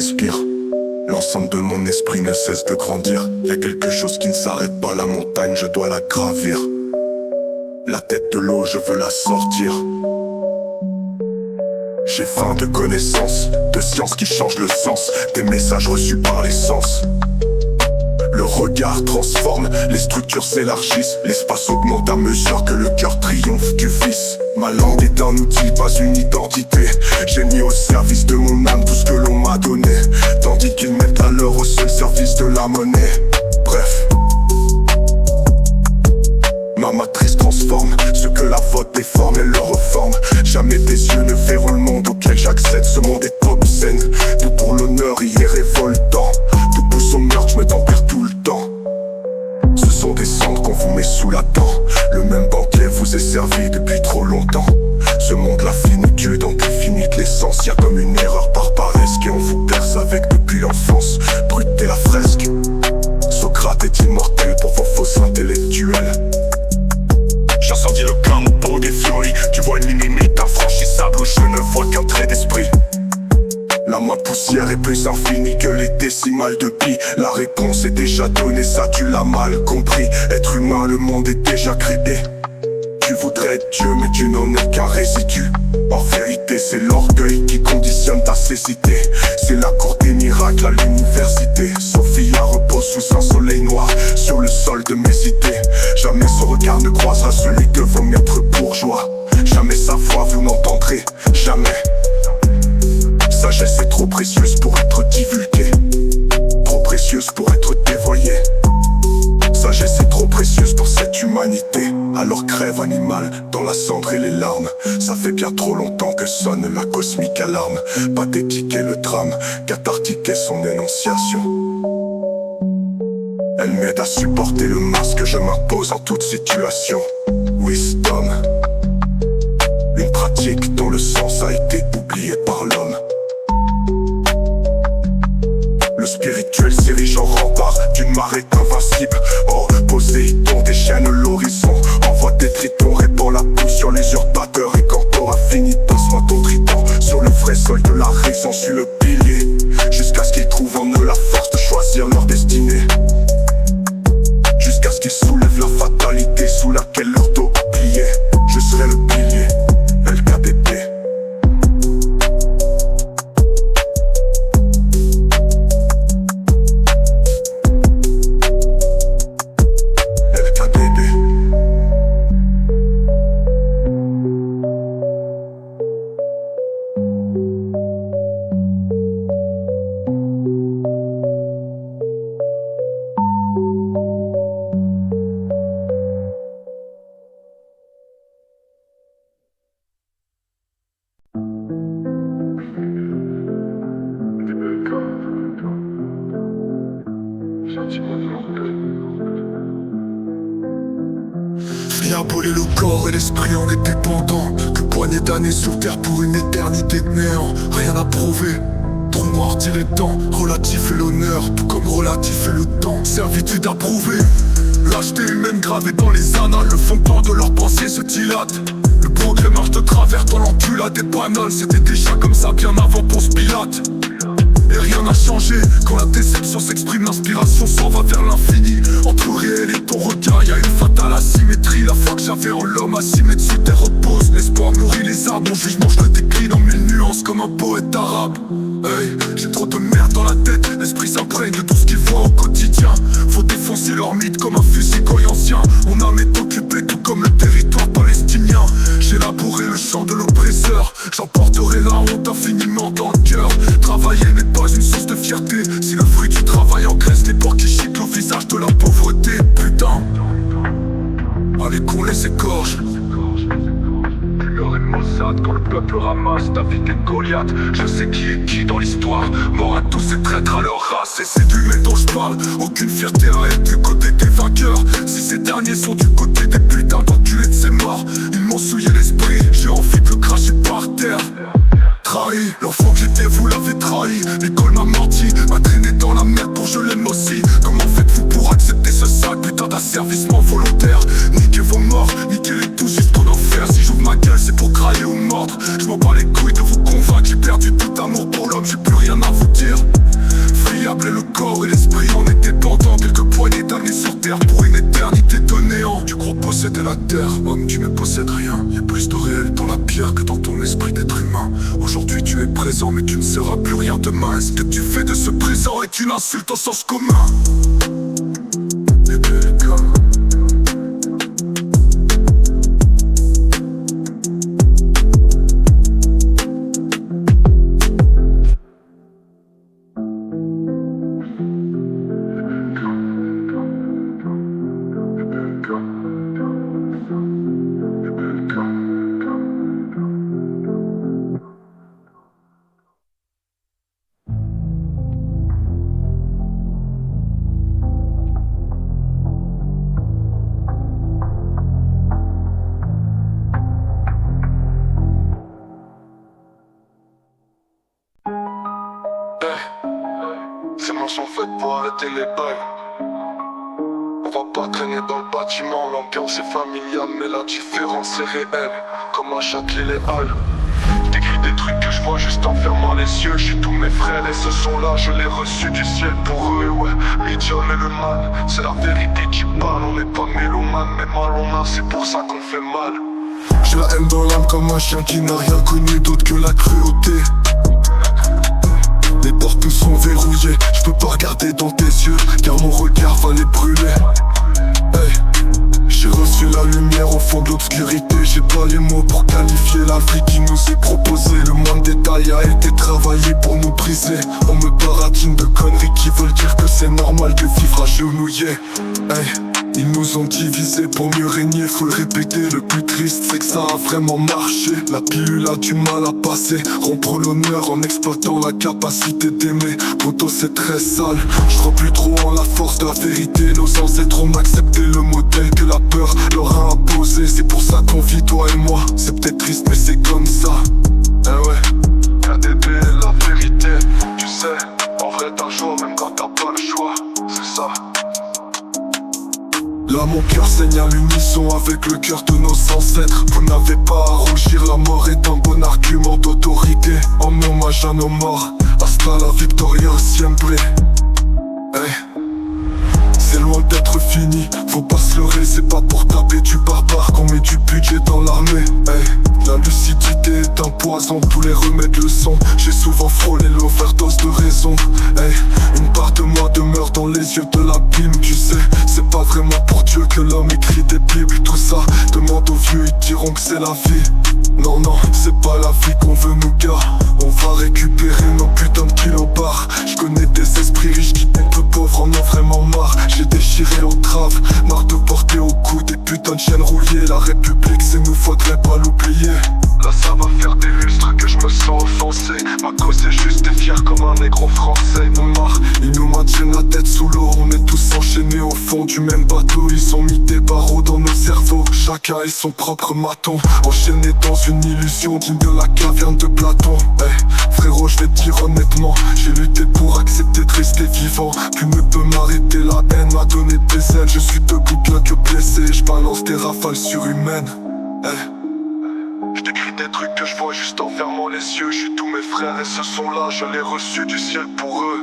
respire. L'ensemble de mon esprit ne cesse de grandir. Y'a quelque chose qui ne s'arrête pas, la montagne je dois la gravir. La tête de l'eau je veux la sortir. J'ai faim de connaissances, de sciences qui changent le sens des messages reçus par les sens. Le regard transforme, les structures s'élargissent. L'espace augmente à mesure que le cœur triomphe du vice. Ma langue est un outil, pas une identité. J'ai mis au service de mon âme tout ce que l'on m'a donné, tandis qu'ils mettent à l'heure au seul service de la monnaie. Bref, ma matrice transforme ce que la vote déforme et le reforme. Jamais tes yeux ne verront le monde auquel j'accède. Ce monde est obscène, tout pour l'honneur y est révoltant. Tout pousse au meurtre, je me tempère tout le temps. Ce sont des cendres qu'on vous met sous la dent. Le même banquet vous est servi depuis trop longtemps. Ce monde la finitude en définit l'essence. Y'a comme une erreur par paresse qu'on vous perce avec depuis l'enfance. Brûler la fresque, Socrate est immortel pour vos fausses intellectuels. J'incendie le camp au pot des furies. Tu vois une limite infranchissable où je ne vois qu'un trait d'esprit. La main poussière est plus infinie que les décimales de pi. La réponse est déjà donnée, ça tu l'as mal compris. Être humain, le monde est déjà créé. Tu voudrais être Dieu mais tu n'en es qu'un résidu. En vérité c'est l'orgueil qui conditionne ta cécité. C'est la cour des miracles à l'université. Sophia repose sous un soleil noir sur le sol de mes idées. Jamais son regard ne croisera celui de vos maîtres bourgeois. Jamais sa voix vous n'entendrez, jamais. Sagesse est trop précieuse pour être divulguée, trop précieuse pour être dévoyée. Sagesse est trop précieuse pour cette humanité. Alors crève animal dans la cendre et les larmes. Ça fait bien trop longtemps que sonne la cosmique alarme. Pathétique est le drame, cathartique est son énonciation. Elle m'aide à supporter le masque que je m'impose en toute situation. Wisdom, une pratique dont le sens a été oublié par l'homme. Le spirituel s'érige en rempart d'une marée invincible. Oh, Poséidon déchaîne l'horizon, envoie des tritons, répand la pousse sur les usurpateurs. Et quand t'auras fini, passe-moi ton trident sur le vrai sol de la raison, suis le pilier, jusqu'à ce qu'ils trouvent en eux la force de choisir leur destinée. Jusqu'à ce qu'ils soulèvent la fatalité sous laquelle leur dos a plié. Je serai le pilier, LKDP. Rien brûler le corps et l'esprit en est dépendant. Que poignée d'années sur terre pour une éternité de néant. Rien à prouver, trop noir dirait temps. Relatif est l'honneur, tout comme relatif est le temps. Servitude approuvée, lâcheté humaine gravée dans les annales. Le fondement de leurs pensées se dilate. Le progrès marche de travers dans l'enculade des bananes. C'était déjà comme ça bien avant Ponce Pilate. Et rien n'a changé, quand la déception s'exprime, l'inspiration s'en va vers l'infini. Entre le réel et ton regard, y'a une fatale asymétrie. La foi que j'avais en l'homme, asymétrie sous terre repose. L'espoir nourrit les arbres, mon jugement je le décline en mille nuances comme un poète arabe. Hey, j'ai trop de merde dans la tête, l'esprit s'imprègne de tout ce qu'il voit au quotidien. Faut défoncer leur mythe comme un fusil ancien. Mon âme est occupée tout comme le territoire palestinien. J'ai labouré le champ de l'oppresseur, j'emporterai la honte infiniment dans le cœur. Travailler n'est pas une source de fierté, si le fruit du travail engraisse les porcs qui chitent au visage de la pauvreté. Putain, allez qu'on les égorge. Et Mossad quand le peuple ramasse David et Goliath. Je sais qui est qui dans l'histoire, mort à tous ces traîtres à leur race. Et c'est du mais dont je parle, aucune fierté à être du côté des vainqueurs. Si ces derniers sont du côté des putains d'enculés de ces morts, ils m'ont souillé l'esprit, j'ai envie de le cracher par terre. Trahi, l'enfant que j'étais vous l'avez trahi. L'école m'a menti, m'a traîné dans la merde pour je l'aime aussi. Comment faites-vous pour accepter ce sale putain d'asservissement volontaire? Niquez vos morts, niquez les tous jusqu'en enfer. Si j'ouvre ma gueule c'est pour grailler ou mordre. Je m'en bats les couilles de vous convaincre, j'ai perdu tout amour pour l'homme, j'ai plus rien à vous dire. l'esprit en est dépendant. Quelques poignées d'années sur terre pour une éternité de néant. Tu crois posséder la terre, homme, tu ne possèdes rien. Y'a plus de réel dans la pierre que dans ton esprit d'être humain. Aujourd'hui tu es présent mais tu ne seras plus rien demain. Est-ce que tu fais de ce présent est une insulte au sens commun? Les belles gammes. Ces mains sont faites pour arrêter les bails. On va pas traîner dans le bâtiment, l'ambiance est familiale, mais la différence est réelle, comme à Châtelet les Halles. J'écris des trucs que je vois juste en fermant les yeux. J'ai tous mes frères et ce son-là, je l'ai reçu du ciel pour eux. Ouais, l'idiome et le mal, c'est la vérité qui parle. On n'est pas mélomane, mais mal on a, c'est pour ça qu'on fait mal. J'ai la haine dans l'âme comme un chien qui n'a rien connu d'autre que la cruauté. Les portes nous sont verrouillées, je peux pas regarder dans tes yeux, car mon regard va les brûler. Hey. J'ai reçu la lumière au fond de l'obscurité. J'ai pas les mots pour qualifier la vie qui nous est proposée. Le moindre détail a été travaillé pour nous briser. On me baratine de conneries qui veulent dire que c'est normal de vivre agenouillé. Hey. Ils nous ont divisés pour mieux régner, faut le répéter. Le plus triste c'est que ça a vraiment marché. La pilule a du mal à passer, rompre l'honneur en exploitant la capacité d'aimer. Poto c'est très sale, je crois plus trop en la force de la vérité. Nos ancêtres ont accepté le modèle que la peur leur a imposé. C'est pour ça qu'on vit toi et moi, c'est peut-être triste mais c'est comme ça. Eh ouais, KDB la vérité, tu sais. En vrai t'as chaud même quand t'as pas le choix, c'est ça. Là mon cœur saigne à l'unisson avec le cœur de nos ancêtres. Vous n'avez pas à rougir, la mort est un bon argument d'autorité. En hommage à nos morts, hasta la victoria siempre. Hey. C'est loin d'être fini, faut pas se leurrer. C'est pas pour taper du barbare qu'on met du budget dans l'armée. Hey. La lucidité est un poison, tous les remèdes le sont. J'ai souvent frôlé l'overdose de raison. Hey. Une part de moi demeure dans les yeux de l'abîme. Tu sais, c'est pas vraiment pour Dieu que l'homme écrit des bibles. Tout ça, demande aux vieux, ils diront que c'est la vie. Non, non, c'est pas la vie qu'on veut nous gars. On va récupérer nos putains de kilobars. Je connais des esprits riches qui un peu pauvres en ont vraiment marre. J'ai déchiré aux traves, marre de porter au cou des putains de chaînes rouillées. La République c'est nous, faudrait pas l'oublier. Là ça va faire des lustres que je me sens offensé. Ma cause est juste et fier comme un négro français. Non marre, ils nous maintiennent la tête sous l'eau. On est tous enchaînés au fond du même bateau. Ils ont mis des barreaux dans nos cerveaux. Chacun est son propre maton, enchaîné dans une illusion digne de la caverne de Platon. Hey, frérot je vais te dire honnêtement, j'ai lutté pour accepter de rester vivant. Plus ne peut m'arrêter, la haine m'a donné des ailes. Je suis debout bien que blessé, je balance des rafales surhumaines. Hey. Je t'écris des trucs que je vois juste en fermant les yeux. J'ai tous mes frères et ce son là, je l'ai reçu du ciel pour eux.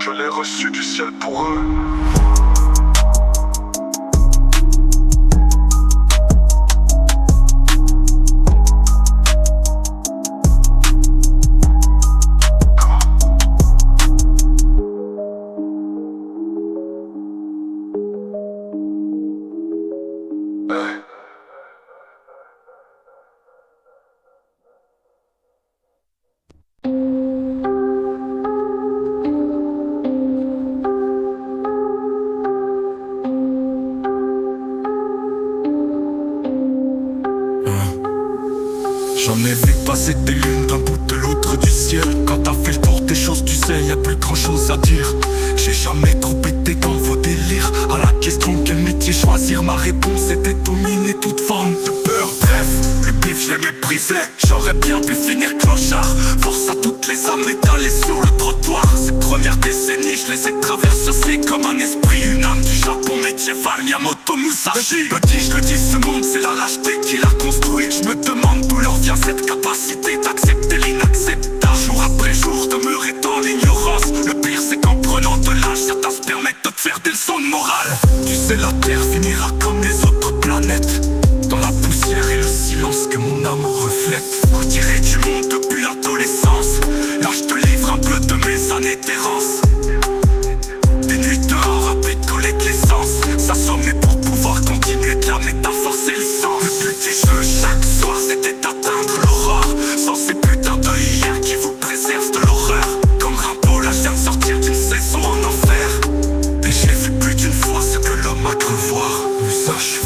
Je l'ai reçu du ciel pour eux. Hey. J'en ai vu passer des lunes d'un bout de l'autre du ciel. Quand t'as fait le tour des choses, tu sais, y a plus grand chose à dire. J'ai jamais trop été dans vos délires. À la question quel métier choisir, ma réponse était dominer toute forme de peur. Bref, le pif je l'ai méprisé. J'aurais bien pu finir clochard. Force à toutes les âmes étalées sur le trottoir. Ces premières décennies, je les ai traversées comme un esprit. Une âme du Japon, médiéval, Miyamoto Musashi. Petit, je le dis, ce monde c'est la lâcheté qui l'a construit. Je me demande d'où leur vient cette capacité d'accepter l'inacceptable. Jour après jour, demeurer dans l'ignorance. Le pire c'est qu'en prenant permettent de te faire des leçons de morale. Tu sais, la terre finira comme les autres planètes, dans la poussière et le silence que mon amour reflète. On dirait du monde depuis l'adolescence. Là je te livre un peu de mes années d'errance. Des nuits dehors, rapide collecte l'essence. S'assommer pour pouvoir continuer de la métaphore, c'est le sens. Le but des jeux chaque soir c'était d'atteindre l'aurore, sans ces putains de hier qui vous préservent de l'horreur. Comme Rimbaud, là je viens de sortir d'une saison en enfer, et j'ai vu plus d'une fois ce que l'homme a cru voir. Usage.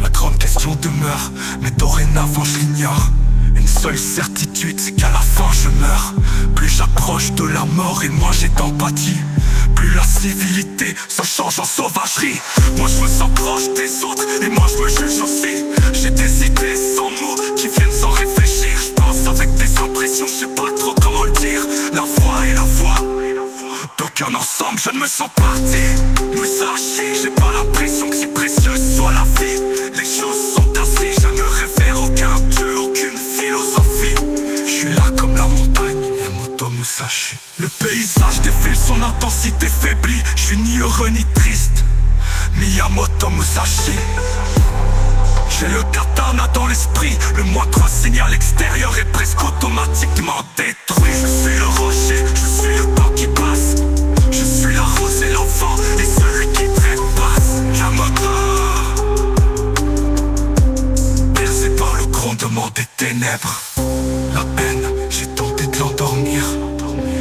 La grande question demeure, mais dorénavant je l'ignore. Une seule certitude, c'est qu'à la fin je meurs. Plus j'approche de la mort et moins j'ai d'empathie, plus la civilité se change en sauvagerie. Moi je me sens proche des autres et moi je me juge aussi. J'ai des idées sans mots qui viennent sans réfléchir. Je pense avec des impressions, je sais pas trop comment le dire. La voix et la voix, d'aucun ensemble je ne me sens parti. Nous sachez, j'ai pas l'impression que si précieuse soit la vie. Les choses sont ainsi, je ne réfère aucun dieu, aucune philosophie. Je suis là comme la montagne, Miyamoto Musashi. Le paysage défile, son intensité faiblit. Je suis ni heureux ni triste, Miyamoto Musashi. J'ai le katana dans l'esprit, le moindre signal extérieur est presque automatiquement détruit. Je suis le rocher, je suis le temps qui passe. Je suis la rose et l'enfant et celui qui trépasse. Yamato, bercé par le grondement des ténèbres. La haine, j'ai tenté de l'endormir.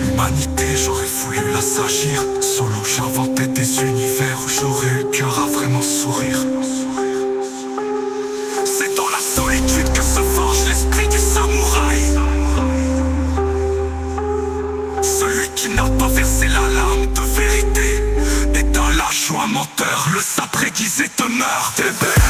L'humanité, j'aurais voulu la s'agir. Solo, j'inventais des univers où j'aurais eu cœur à vraiment sourire. C'est dans la solitude que se forge l'esprit du samouraï. Celui qui n'a pas versé la larme de vérité est un lâche ou un menteur. Le sabre aiguisé demeure des bêtes.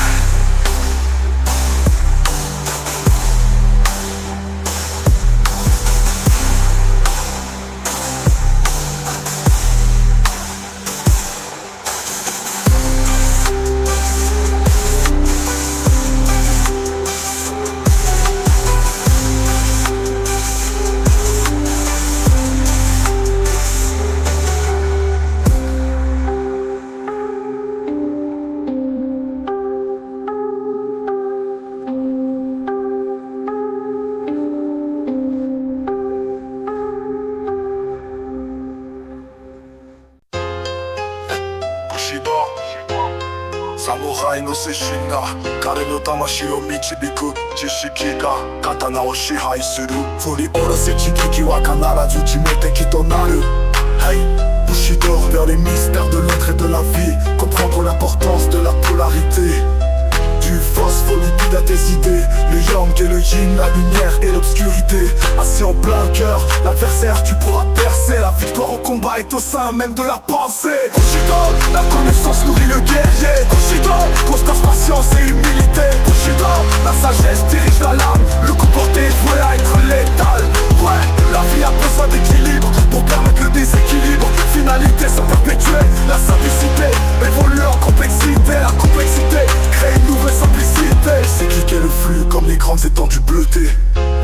Samurai no Seishinが彼の魂を導く知識が刀を支配する。振り下ろせ地撃は必ず致命的となる。Hey, Bushido vers les mystères de l'être et de la vie, comprendre l'importance de la polarité. Du phospholipide à tes idées, le yang et le yin, la lumière et l'obscurité. Assis en plein cœur, l'adversaire tu pourras percer. La victoire au combat est au sein même de la pensée. Bushido, la connaissance nourrit le guerrier. Bushido, constance, patience et humilité. Bushido, la sagesse dirige la lame. Le coup porté est voué à être létal. Ouais, la vie a besoin d'équilibre pour permettre le déséquilibre. Finalité sans perpétuer, la simplicité évolue en complexité. La complexité crée une nouvelle simplicité. C'est cliquer le flux comme les grandes étendues bleutées.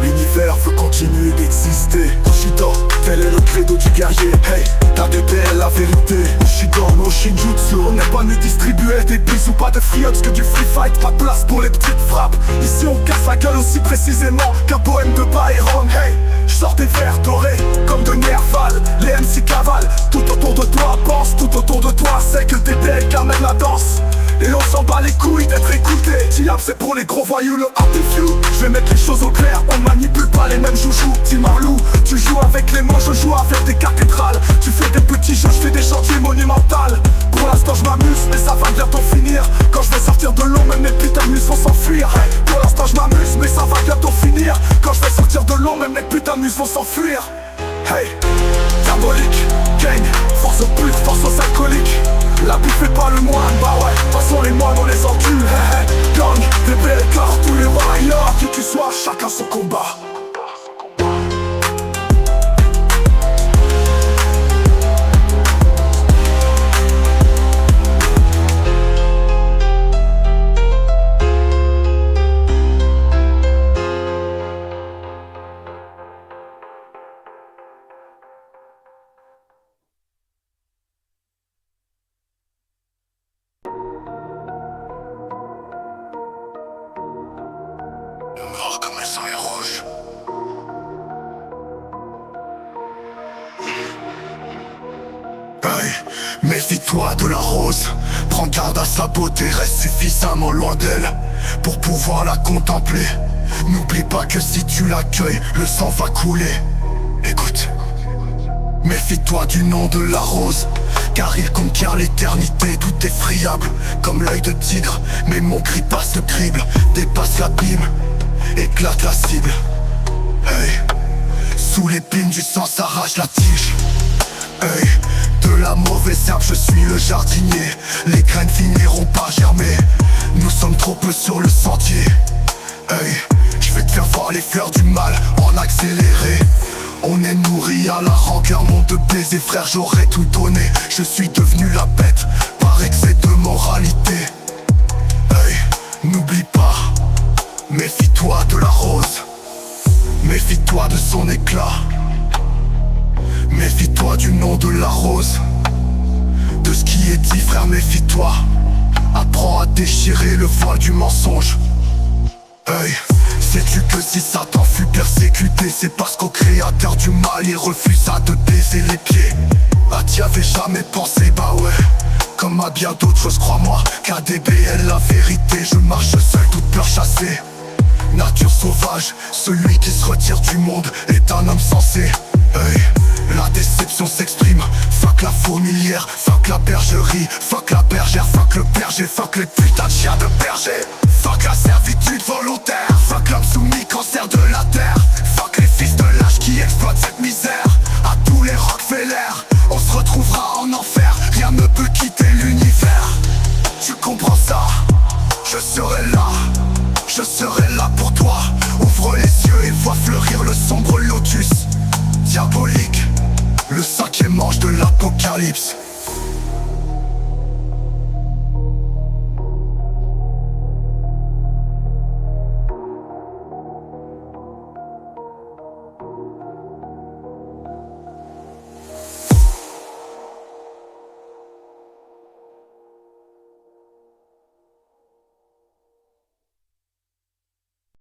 L'univers veut continuer d'exister. Bushido, tel est le credo du guerrier. Hey, ta DPL la vérité. Bushido no Shinjutsu, on n'est pas ni distribuer des bisous, pas de friottes que du free fight. Pas de place pour les petites frappes. Ici on casse la gueule aussi précisément qu'un poème de Byron. Hey, j'sors des vers dorés comme de Nerval. Les MC cavalent, tout autour de toi pense, tout autour de toi c'est que des decks amènent la danse. Et on s'en bat les couilles d'être écouté. Tiam c'est pour les gros voyous, le art des few. Je vais mettre les choses au clair, on manipule pas les mêmes joujoux. Tim Marlou, tu joues avec les mots, je joue avec des cathédrales. Tu fais des petits jeux, je fais des chantiers monumentales. Pour l'instant je m'amuse, mais ça va bientôt finir. Quand je vais sortir de l'eau, même les putains de mus vont s'enfuir. Hey, pour l'instant je m'amuse, mais ça va bientôt finir. Quand je vais sortir de l'eau, même les putains de mus vont s'enfuir. Hey, diabolique, gang, force aux putes, force aux alcooliques. La bouffe fait pas le moine, bah ouais, de toute façon les moines on les encule. Hey, hey, gang, des belles cartes, tous les warriors. Qui tu sois, chacun son combat. Méfie-toi de la rose, prends garde à sa beauté, reste suffisamment loin d'elle pour pouvoir la contempler. N'oublie pas que si tu l'accueilles, le sang va couler. Écoute, méfie-toi du nom de la rose, car il conquiert l'éternité. Tout est friable, comme l'œil de tigre, mais mon cri passe le crible, dépasse l'abîme, éclate la cible. Hey, sous l'épine du sang s'arrache la tige. Hey, de la mauvaise herbe je suis le jardinier. Les graines finiront par germer, nous sommes trop peu sur le sentier. Hey, je vais te faire voir les fleurs du mal en accéléré. On est nourri à la rancœur, mon de baiser frère, j'aurais tout donné. Je suis devenu la bête par excès de moralité. Hey, n'oublie pas, méfie-toi de la rose, méfie-toi de son éclat. Méfie-toi du nom de la rose, de ce qui est dit frère, méfie-toi. Apprends à déchirer le voile du mensonge. Hey, sais-tu que si Satan fut persécuté, c'est parce qu'au créateur du mal il refusa de baiser les pieds. Ah, t'y avais jamais pensé, bah ouais, comme à bien d'autres choses, crois-moi. KDB est la vérité, je marche seul, toute peur chassée. Nature sauvage, celui qui se retire du monde est un homme sensé. Hey, la déception s'exprime, fuck la fourmilière, fuck la bergerie, fuck la bergère, fuck le berger, fuck les putains de chiens de berger. Fuck la servitude volontaire, fuck l'homme soumis, cancer de la terre. Fuck les fils de lâche qui exploitent cette misère. À tous les Rockefeller, on se retrouvera en enfer. Rien ne peut quitter l'univers. Tu comprends ça? Je serai là pour toi. Ouvre les yeux et vois fleurir le sombre lotus diabolique, le cinquième ange de l'apocalypse.